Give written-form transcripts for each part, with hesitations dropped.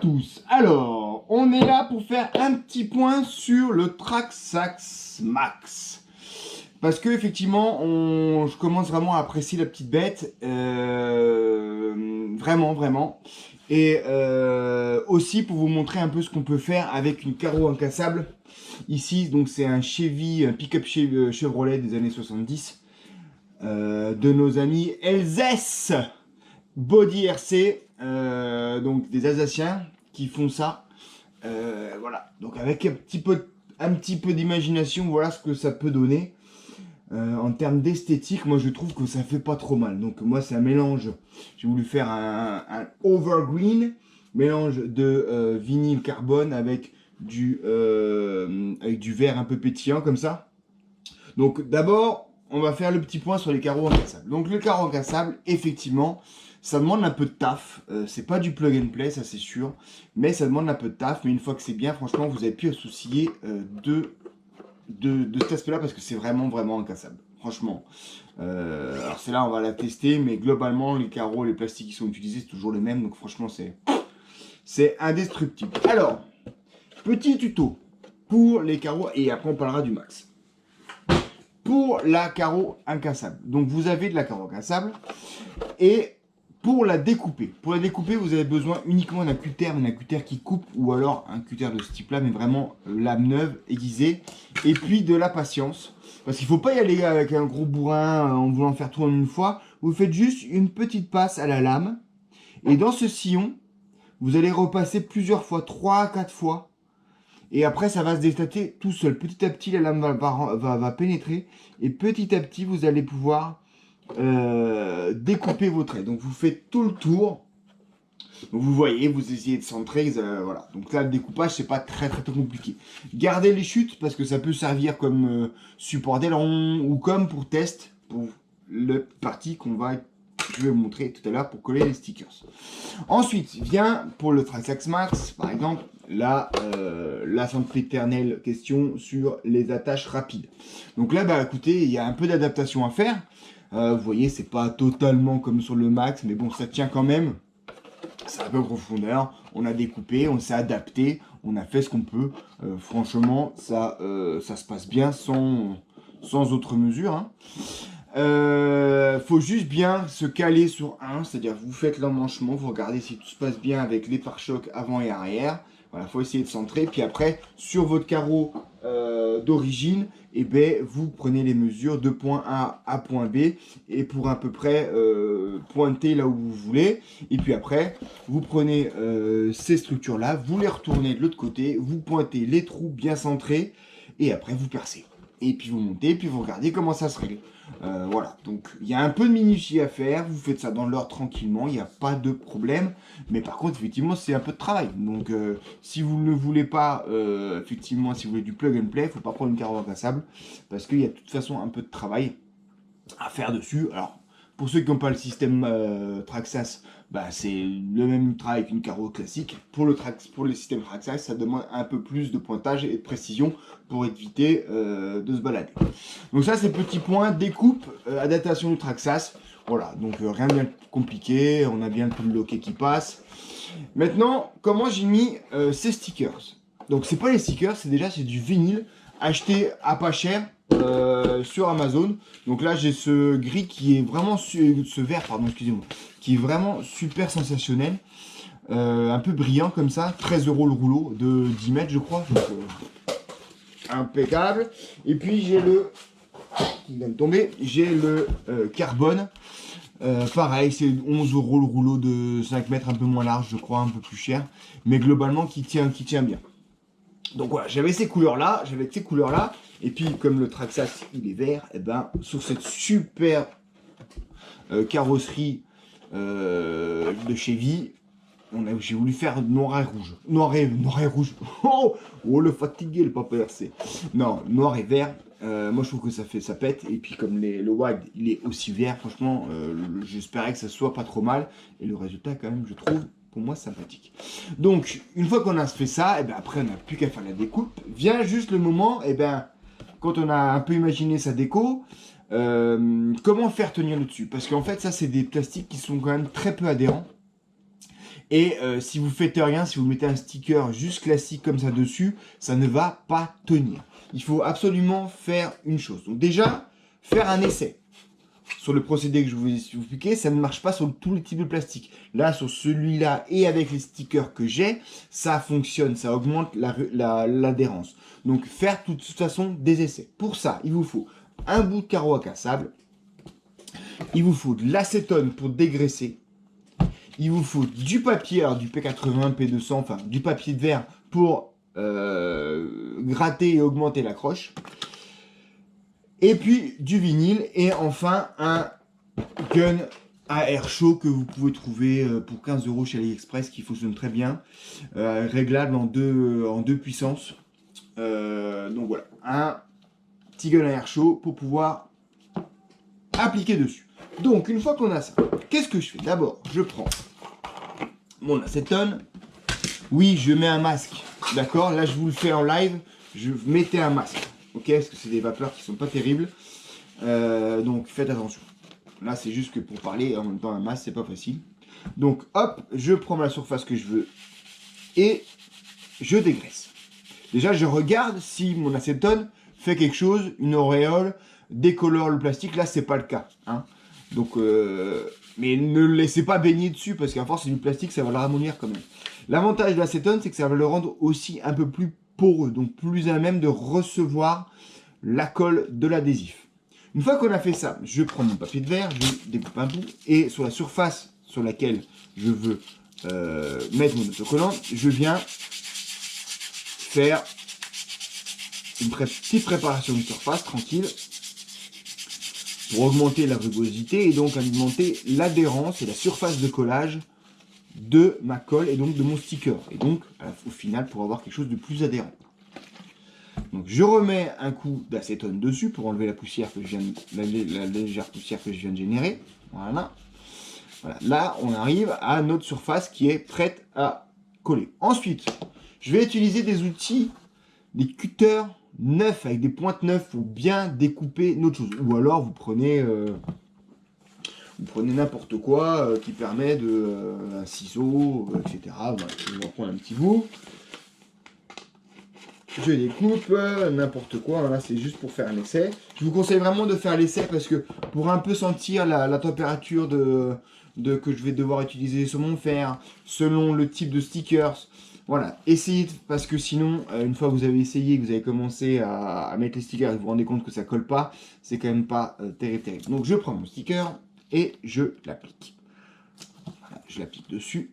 tous. Alors, on est là pour faire un petit point sur le Traxxas Max. Parce que effectivement, je commence vraiment à apprécier la petite bête. Vraiment, vraiment. Et aussi pour vous montrer un peu ce qu'on peut faire avec une carreau incassable. Ici, donc c'est un Chevy, un pick-up Chevrolet des années 70. De nos amis Elzès Body RC, donc des Alsaciens qui font ça. Voilà, donc avec un petit peu d'imagination, voilà ce que ça peut donner. En termes d'esthétique, moi je trouve que ça fait pas trop mal. Donc moi c'est un mélange, j'ai voulu faire un overgreen, mélange de vinyle carbone avec du verre un peu pétillant comme ça. Donc d'abord, on va faire le petit point sur les carreaux incassables. Donc le carreau incassable, effectivement, ça demande un peu de taf. C'est pas du plug and play, ça c'est sûr. Mais ça demande un peu de taf. Mais une fois que c'est bien, franchement, vous avez pu soucier de cet aspect-là parce que c'est vraiment, vraiment incassable. Franchement. Alors c'est là, on va la tester. Mais globalement, les carreaux, les plastiques qui sont utilisés, c'est toujours les mêmes. Donc franchement, c'est indestructible. Alors, petit tuto pour les carreaux. Et après, on parlera du max. Pour la carreau incassable. Donc vous avez de la carreau incassable. Et pour la découper, vous avez besoin uniquement d'un cutter, mais d'un cutter qui coupe, ou alors un cutter de ce type-là, mais vraiment lame neuve, aiguisée, et puis de la patience. Parce qu'il ne faut pas y aller avec un gros bourrin en voulant faire tout en une fois. Vous faites juste une petite passe à la lame. Et dans ce sillon, vous allez repasser plusieurs fois, 3-4 fois. Et après, ça va se déstater tout seul. Petit à petit, la lame va pénétrer. Et petit à petit, vous allez pouvoir découper vos traits. Donc, vous faites tout le tour. Donc, vous voyez, vous essayez de centrer. Voilà. Donc là, le découpage, c'est pas très compliqué. Gardez les chutes parce que ça peut servir comme support d'aileron ou comme pour test pour le parti je vais vous montrer tout à l'heure pour coller les stickers. Ensuite, vient pour le Traxxas Max, par exemple, la sempiternelle question sur les attaches rapides. Donc là, bah écoutez, il y a un peu d'adaptation à faire. Vous voyez, c'est pas totalement comme sur le Max, mais bon, ça tient quand même. C'est un peu profondeur. On a découpé, on s'est adapté, on a fait ce qu'on peut. Franchement, ça se passe bien sans autre mesure. Hein. Faut juste bien se caler sur un, c'est-à-dire vous faites l'emmanchement, vous regardez si tout se passe bien avec les pare-chocs avant et arrière. Voilà, faut essayer de centrer. Puis après, sur votre carreau d'origine, et ben, vous prenez les mesures de point A à point B et pour à peu près pointer là où vous voulez. Et puis après, vous prenez ces structures-là, vous les retournez de l'autre côté, vous pointez les trous bien centrés et après vous percez. Et puis vous montez, puis vous regardez comment ça se règle. Voilà, donc il y a un peu de minutie à faire, vous faites ça dans l'heure tranquillement, il n'y a pas de problème, mais par contre effectivement c'est un peu de travail, donc si vous ne voulez pas, effectivement si vous voulez du plug and play, il ne faut pas prendre une carreau incassable, parce qu'il y a de toute façon un peu de travail à faire dessus. Alors pour ceux qui n'ont pas le système Traxxas, bah, c'est le même travail qu'une carreau classique. Pour le système Traxxas, ça demande un peu plus de pointage et de précision pour éviter de se balader. Donc ça, c'est le petit point découpe, adaptation du Traxxas. Voilà, donc rien de bien compliqué. On a bien le loquet qui passe. Maintenant, comment j'ai mis ces stickers? Donc c'est pas les stickers, c'est du vinyle acheté à pas cher. Sur Amazon. Donc là j'ai ce gris qui est vraiment ce vert pardon excusez-moi qui est vraiment super sensationnel, un peu brillant comme ça, 13 € le rouleau de 10 mètres je crois, donc impeccable. Et puis j'ai le qui vient de tomber, j'ai le carbone, pareil c'est 11 € le rouleau de 5 mètres, un peu moins large je crois, un peu plus cher, mais globalement qui tient bien. Donc voilà, j'avais ces couleurs-là, et puis comme le Traxxas il est vert, et ben sur cette super carrosserie de Chevy, j'ai voulu faire noir et rouge. Noir et rouge. Oh le fatigué, le papa RC. Non, noir et vert. Moi je trouve que ça pète, et puis comme le Wild il est aussi vert, franchement j'espérais que ça soit pas trop mal, et le résultat quand même je trouve pour moi sympathique. Donc une fois qu'on a fait ça, et ben après on n'a plus qu'à faire la découpe. Vient juste le moment, et ben quand on a un peu imaginé sa déco, comment faire tenir le dessus, parce qu'en fait ça c'est des plastiques qui sont quand même très peu adhérents, Et si vous faites rien, si vous mettez un sticker juste classique comme ça dessus, ça ne va pas tenir. Il faut absolument faire une chose. Donc déjà, faire un essai. Sur le procédé que je vous ai expliqué, ça ne marche pas sur tous les types de plastique. Là, sur celui-là et avec les stickers que j'ai, ça fonctionne, ça augmente l'adhérence. Donc, faire de toute façon des essais. Pour ça, il vous faut un bout de carreau incassable, il vous faut de l'acétone pour dégraisser, il vous faut du papier, alors du P80, P200, enfin du papier de verre pour gratter et augmenter l'accroche. Et puis du vinyle et enfin un gun à air chaud que vous pouvez trouver pour 15 € chez AliExpress qui fonctionne très bien, réglable en deux puissances. Donc voilà, un petit gun à air chaud pour pouvoir appliquer dessus. Donc une fois qu'on a ça, qu'est-ce que je fais? D'abord, je prends mon acétone. Oui, je mets un masque, d'accord? Là, je vous le fais en live, je mettais un masque. Ok, parce que c'est des vapeurs qui sont pas terribles, donc faites attention. Là c'est juste que pour parler, en même temps un masque c'est pas facile. Donc hop, je prends la surface que je veux et je dégraisse. Déjà je regarde si mon acétone fait quelque chose, une auréole, décolore le plastique. Là c'est pas le cas, hein. Donc mais ne le laissez pas baigner dessus parce qu'à force c'est du plastique, ça va le ramollir quand même. L'avantage de l'acétone c'est que ça va le rendre aussi un peu plus poreux, donc plus à même de recevoir la colle de l'adhésif. Une fois qu'on a fait ça, je prends mon papier de verre, je découpe un bout, et sur la surface sur laquelle je veux mettre mon autocollant, je viens faire une petite préparation de surface tranquille pour augmenter la rugosité et donc augmenter l'adhérence et la surface de collage de ma colle et donc de mon sticker. Et donc, au final, pour avoir quelque chose de plus adhérent. Donc, je remets un coup d'acétone dessus pour enlever la poussière que je viens la légère poussière que je viens de générer. Voilà. Voilà. Là, on arrive à notre surface qui est prête à coller. Ensuite, je vais utiliser des outils, des cutters neufs avec des pointes neuves pour bien découper notre chose. Ou alors, vous prenez n'importe quoi qui permet de un ciseau, etc. Voilà, je vais en prendre un petit bout. Je découpe n'importe quoi. Là, c'est juste pour faire un essai. Je vous conseille vraiment de faire l'essai parce que pour un peu sentir la température que je vais devoir utiliser sur mon fer, selon le type de stickers. Voilà, essayez parce que sinon, une fois que vous avez essayé, que vous avez commencé à mettre les stickers et vous vous rendez compte que ça colle pas, c'est quand même pas terrible. Donc, je prends mon sticker et je l'applique. Voilà, je l'applique dessus.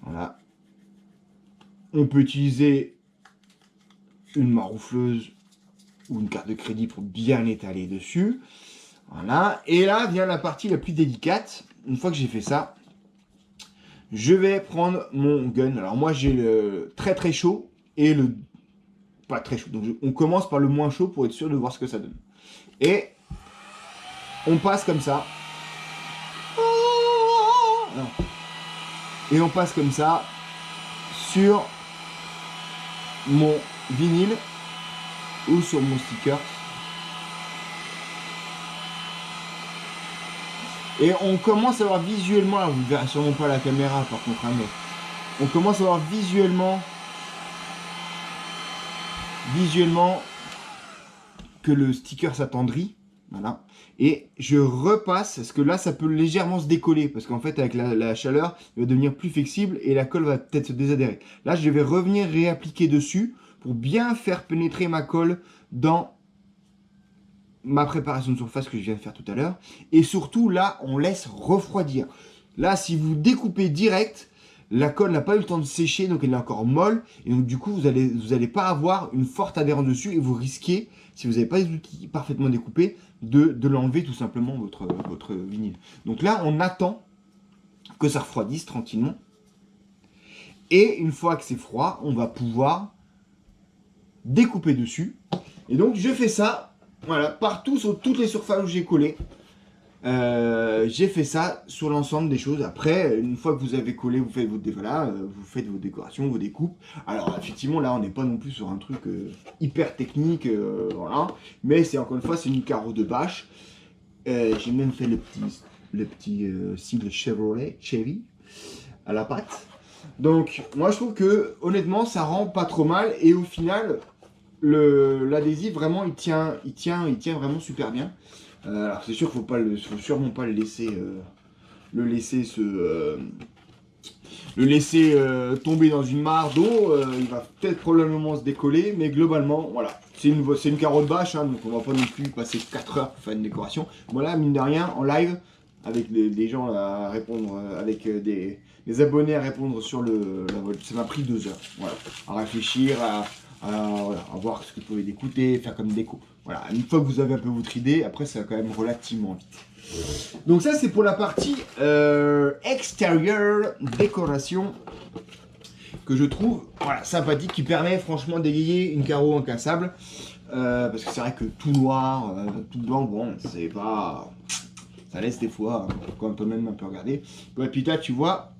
Voilà. On peut utiliser une maroufleuse ou une carte de crédit pour bien l'étaler dessus. Voilà. Et là vient la partie la plus délicate. Une fois que j'ai fait ça, je vais prendre mon gun. Alors moi j'ai le très très chaud et le pas très chaud. Donc on commence par le moins chaud pour être sûr de voir ce que ça donne. Et on passe comme ça. Et on passe comme ça sur mon vinyle ou sur mon sticker. Et on commence à voir visuellement, là, vous ne verrez sûrement pas la caméra par contre, hein, mais on commence à voir visuellement que le sticker s'attendrit. Voilà. Et je repasse, parce que là, ça peut légèrement se décoller, parce qu'en fait, avec la chaleur, il va devenir plus flexible et la colle va peut-être se désadhérer. Là, je vais revenir réappliquer dessus pour bien faire pénétrer ma colle dans ma préparation de surface que je viens de faire tout à l'heure. Et surtout, là, on laisse refroidir. Là, si vous découpez direct, la colle n'a pas eu le temps de sécher, donc elle est encore molle. Et donc, du coup, vous allez pas avoir une forte adhérence dessus et vous risquez, si vous n'avez pas les outils parfaitement découpés, de l'enlever tout simplement, votre vinyle. Donc là, on attend que ça refroidisse tranquillement. Et une fois que c'est froid, on va pouvoir découper dessus. Et donc, je fais ça, voilà, partout sur toutes les surfaces où j'ai collé. J'ai fait ça sur l'ensemble des choses. Après, une fois que vous avez collé, vous faites vous faites vos décorations, vos découpes. Alors effectivement, là, on n'est pas non plus sur un truc hyper technique, voilà. Mais c'est encore une fois, c'est une carreau de bâche. J'ai même fait le petit sigle Chevrolet, Chevy. à la pâte. Donc moi je trouve que honnêtement ça rend pas trop mal et au final l'adhésif vraiment il tient vraiment super bien. Alors c'est sûr qu'il faut sûrement pas le laisser tomber dans une mare d'eau, il va peut-être probablement se décoller, mais globalement, voilà. C'est une carotte bâche, hein, donc on va pas non plus passer 4 heures pour faire une décoration. Voilà, mine de rien, en live, avec des gens à répondre, avec des abonnés à répondre sur ça m'a pris 2 heures. Voilà, à réfléchir, voilà, à voir ce que vous pouvez écouter, faire comme déco. Voilà, une fois que vous avez un peu votre idée, après ça va quand même relativement vite. Donc ça c'est pour la partie extérieure, décoration, que je trouve voilà, sympathique, qui permet franchement d'égayer une carreau incassable. Parce que c'est vrai que tout noir, tout blanc, bon, c'est pas... Ça laisse des fois, quand on peut même un peu regarder. Et puis là tu vois,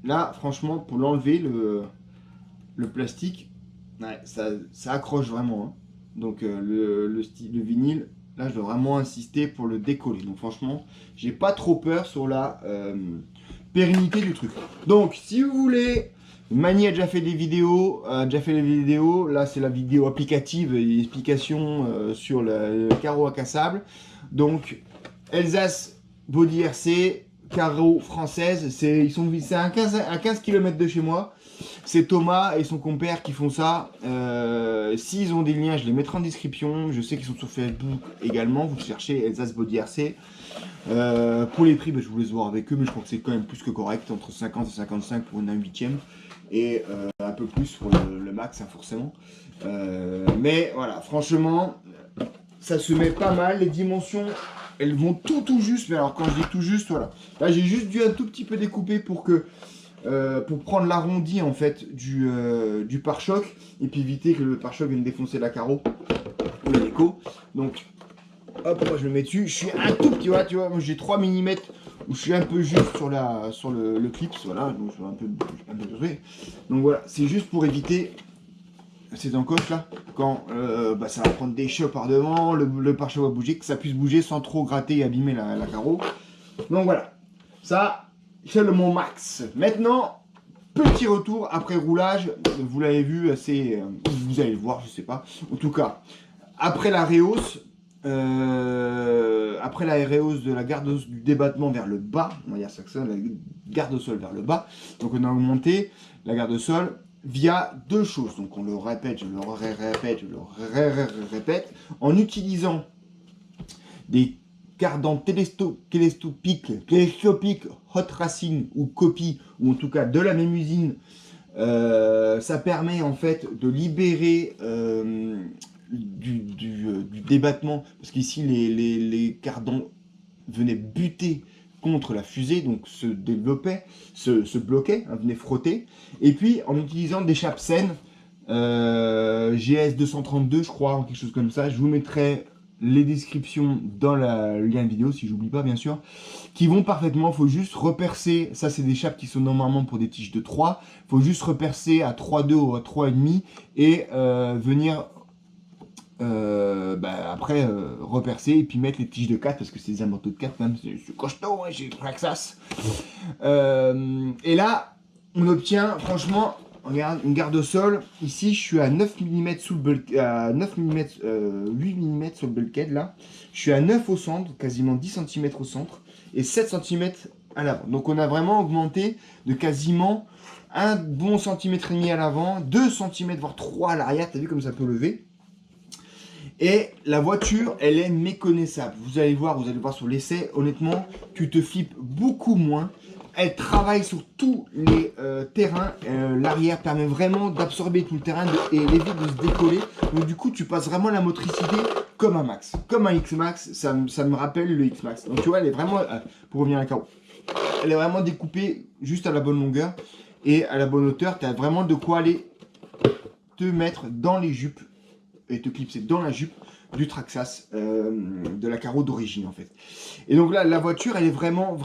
là franchement pour l'enlever, le plastique, ouais, ça accroche vraiment. Hein. Donc le vinyle, là je dois vraiment insister pour le décoller. Donc franchement, j'ai pas trop peur sur la pérennité du truc. Donc si vous voulez, Mani a déjà fait des vidéos, là c'est la vidéo applicative et explications sur le carreau incassable. Donc Elsace Body RC, carreau française, c'est à 15 km de chez moi. C'est Thomas et son compère qui font ça. S'ils ont des liens, je les mettrai en description. Je sais qu'ils sont sur Facebook également. Vous cherchez Elsace Body RC. Pour les prix, je vous laisse voir avec eux, mais je crois que c'est quand même plus que correct. Entre 50 et 55 pour une 1/8e. Et un peu plus pour le max, hein, forcément. Mais voilà, franchement, ça se met pas mal. Les dimensions, elles vont tout juste. Mais alors, quand je dis tout juste, voilà. Là, j'ai juste dû un tout petit peu découper pour prendre l'arrondi en fait du pare-choc et puis éviter que le pare-choc vienne défoncer la carreau ou la déco. Donc hop, moi je le mets dessus. Je suis un tout petit, tu vois, moi j'ai 3 mm où je suis un peu juste sur le clip, voilà, donc je suis un peu joué. Donc voilà, c'est juste pour éviter ces encoches là, quand ça va prendre des chocs par devant, le pare-choc va bouger, que ça puisse bouger sans trop gratter et abîmer la carreau. Donc voilà, ça c'est le mon max. Maintenant, petit retour après roulage, vous l'avez vu assez, vous allez le voir, je sais pas. En tout cas, après la réhausse de la garde du débattement vers le bas, on va dire ça que ça, la garde au sol vers le bas. Donc on a augmenté la garde au sol via deux choses. Donc on le répète, je le répète, en utilisant des cardans télescopiques hot racing ou copie, ou en tout cas de la même usine. Ça permet en fait de libérer du débattement, parce qu'ici les cardans venaient buter contre la fusée, donc se développaient, se bloquaient, hein, venaient frotter. Et puis en utilisant des chape saines, GS 232 je crois, quelque chose comme ça, je vous mettrai les descriptions dans le lien de vidéo, si j'oublie pas bien sûr, qui vont parfaitement. Il faut juste repercer, ça c'est des chapes qui sont normalement pour des tiges de 3, il faut juste repercer à 3,2 ou à 3,5 et venir après repercer et puis mettre les tiges de 4 parce que c'est des morceaux de 4 même, c'est costaud, hein, j'ai Traxxas. Et là on obtient franchement, regarde, une garde au sol. Ici je suis à 9 mm sous le bulkhead, à 9 mm, 8 mm sur le bulkhead là. Je suis à 9 au centre, quasiment 10 cm au centre et 7 cm à l'avant. Donc on a vraiment augmenté de quasiment un bon centimètre et demi à l'avant, 2 cm voire 3 à l'arrière. T'as vu comme ça peut lever. Et la voiture, elle est méconnaissable. Vous allez voir sur l'essai, honnêtement, tu te flippes beaucoup moins. Elle travaille sur tous les terrains. L'arrière permet vraiment d'absorber tout le terrain et l'évite de se décoller. Donc du coup, tu passes vraiment la motricité comme un Max. Comme un X-Max, ça me rappelle le X-Max. Donc tu vois, elle est vraiment, pour revenir à la carreau, elle est vraiment découpée juste à la bonne longueur et à la bonne hauteur. Tu as vraiment de quoi aller te mettre dans les jupes et te clipser dans la jupe du Traxxas de la carreau d'origine en fait. Et donc là la voiture elle est vraiment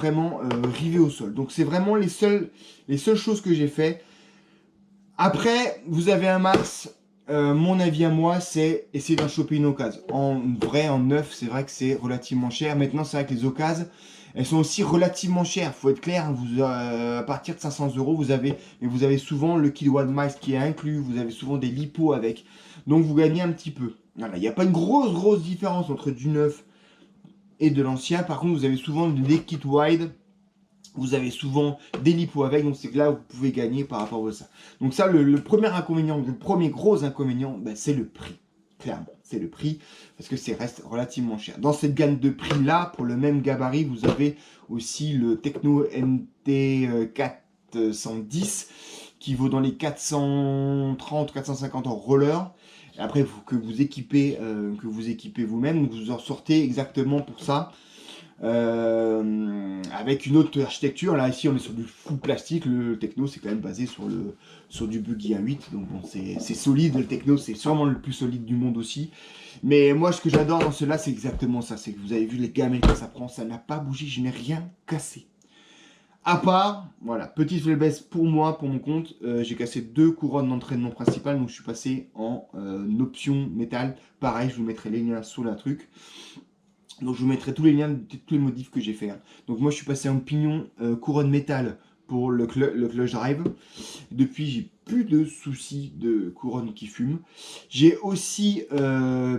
rivée au sol. Donc c'est vraiment les seules choses que j'ai fait. Après vous avez un Max, mon avis à moi c'est essayer d'en choper une occasion. En vrai, en neuf, c'est vrai que c'est relativement cher. Maintenant c'est vrai que les occasions Elles sont aussi relativement chères, faut être clair, vous, à partir de 500 euros, vous avez souvent le kilowatt max qui est inclus, vous avez souvent des lipos avec, donc vous gagnez un petit peu. Voilà, il n'y a pas une grosse différence entre du neuf et de l'ancien, par contre vous avez souvent des kits wide, vous avez souvent des lipos avec, donc c'est que là vous pouvez gagner par rapport à ça. Donc ça, le premier inconvénient, le premier gros inconvénient, ben, c'est le prix. Clairement, c'est le prix, parce que c'est reste relativement cher. Dans cette gamme de prix là, pour le même gabarit, vous avez aussi le Techno NT 410 qui vaut dans les 430-450 en roller. Et après, que vous équipez vous-même, donc vous en sortez exactement pour ça. Avec une autre architecture. Là, ici, on est sur du full plastique. Le techno, c'est quand même basé sur du Buggy A8. Donc, bon, c'est solide. Le techno, c'est sûrement le plus solide du monde aussi. Mais moi, ce que j'adore dans cela, c'est exactement ça. C'est que vous avez vu les gamelles que ça prend. Ça n'a pas bougé. Je n'ai rien cassé. À part, voilà, petite faiblesse pour moi, pour mon compte, j'ai cassé 2 couronnes d'entraînement principales. Donc, je suis passé en option métal. Pareil, je vous mettrai les liens sous la truc. Donc je vous mettrai tous les liens de tous les modifs que j'ai fait. Hein. Donc moi je suis passé en pignon couronne métal pour le clutch drive. Depuis j'ai plus de soucis de couronne qui fume. J'ai aussi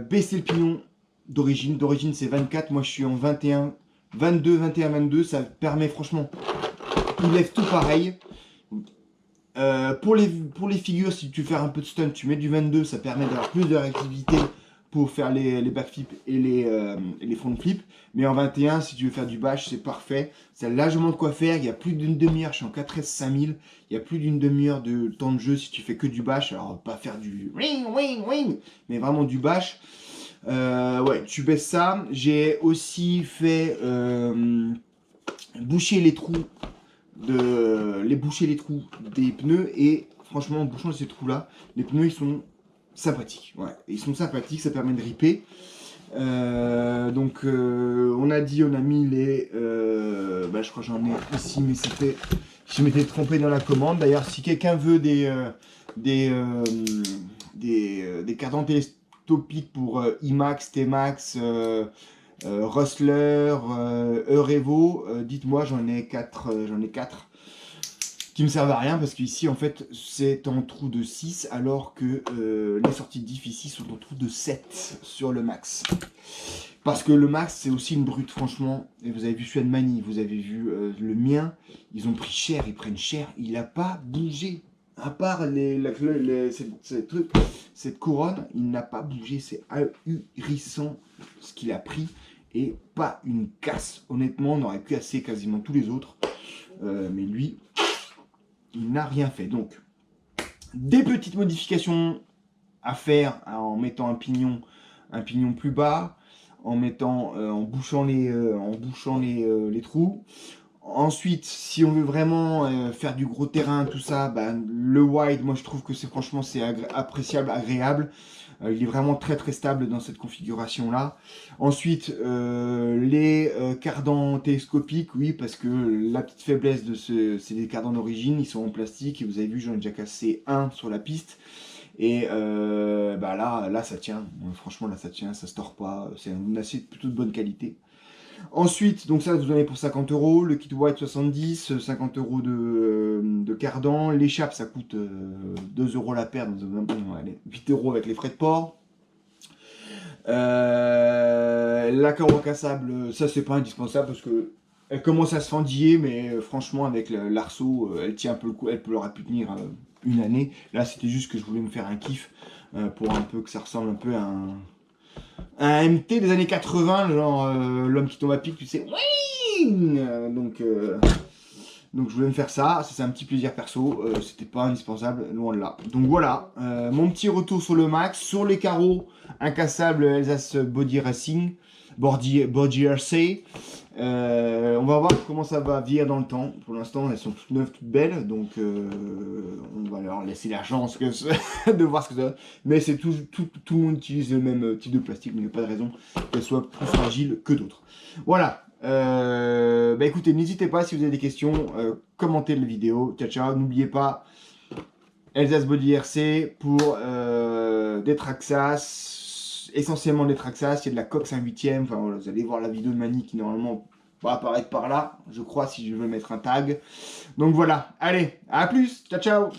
baissé le pignon d'origine. D'origine c'est 24, moi je suis en 21, 22, 21, 22. Ça permet franchement, il lève tout pareil. Pour les figures, si tu fais un peu de stunt, tu mets du 22, ça permet d'avoir plus de réactivité pour faire les backflips et les front flips. Mais en 21, si tu veux faire du bash, c'est parfait. C'est largement de quoi faire. Il y a plus d'une demi-heure, je suis en 4S 5000. Il y a plus d'une demi-heure de temps de jeu si tu fais que du bash. Alors, pas faire du ring, ring, ring, mais vraiment du bash. Ouais, tu baisses ça. J'ai aussi fait boucher les trous des pneus. Et franchement, en bouchant ces trous-là, les pneus, ils sont sympathiques, ouais. Ils sont sympathiques, ça permet de ripper. Donc on a mis les... je crois que j'en ai ici, mais c'était... Je m'étais trompé dans la commande. D'ailleurs, si quelqu'un veut des cardans téléstopiques pour IMAX, T-Max, Rustler, Eurevo, dites-moi, j'en ai 4. Qui me servent à rien parce qu'ici en fait c'est en trou de 6 alors que les sorties diff ici sont en trou de 7 sur le max. Parce que le max c'est aussi une brute franchement, et vous avez vu celui de Mani, vous avez vu le mien, ils ont pris cher, ils prennent cher, il n'a pas bougé. À part cette couronne, il n'a pas bougé, c'est ahurissant ce qu'il a pris et pas une casse. Honnêtement on aurait cassé quasiment tous les autres, mais lui... il n'a rien fait. Donc, des petites modifications à faire en mettant un pignon plus bas, en bouchant les trous. Ensuite, si on veut vraiment faire du gros terrain, tout ça, le wide, moi je trouve que c'est franchement c'est appréciable, agréable. Il est vraiment très stable dans cette configuration là. Ensuite, les cardans télescopiques, oui, parce que la petite faiblesse de c'est des cardans d'origine, ils sont en plastique et vous avez vu, j'en ai déjà cassé un sur la piste. Et là ça tient. Franchement là ça tient, ça se tord pas. C'est un acier plutôt de bonne qualité. Ensuite, donc ça, vous en avez pour 50 €, le kit white 70, 50 € de cardan, l'échappe ça coûte 2 € la paire, donc allez, 8 € avec les frais de port. La carreau incassable, ça c'est pas indispensable parce que elle commence à se fendiller, mais franchement avec l'arceau, elle tient un peu le coup, elle aurait pu tenir une année. Là c'était juste que je voulais me faire un kiff pour un peu que ça ressemble un peu à un MT des années 80, genre l'homme qui tombe à pic, tu sais, donc je voulais me faire ça, c'est un petit plaisir perso, c'était pas indispensable, loin de là. Donc voilà, mon petit retour sur le max, sur les carreaux incassables Elsace Body Racing, Body RC. On va voir comment ça va vieillir dans le temps. Pour l'instant, elles sont toutes neuves, toutes belles, donc on va leur laisser la chance de voir ce que ça donne. Mais c'est tout le monde utilise le même type de plastique, mais il n'y a pas de raison qu'elles soient plus fragiles que d'autres. Voilà. Écoutez, n'hésitez pas si vous avez des questions, commentez la vidéo. Ciao, ciao. N'oubliez pas, Elsace Body RC pour des Traxxas, essentiellement des Traxxas. Il y a de la Cox 1/8. Enfin, voilà, vous allez voir la vidéo de Mani qui normalement va apparaître par là, je crois, si je veux mettre un tag. Donc voilà, allez, à plus, ciao ciao.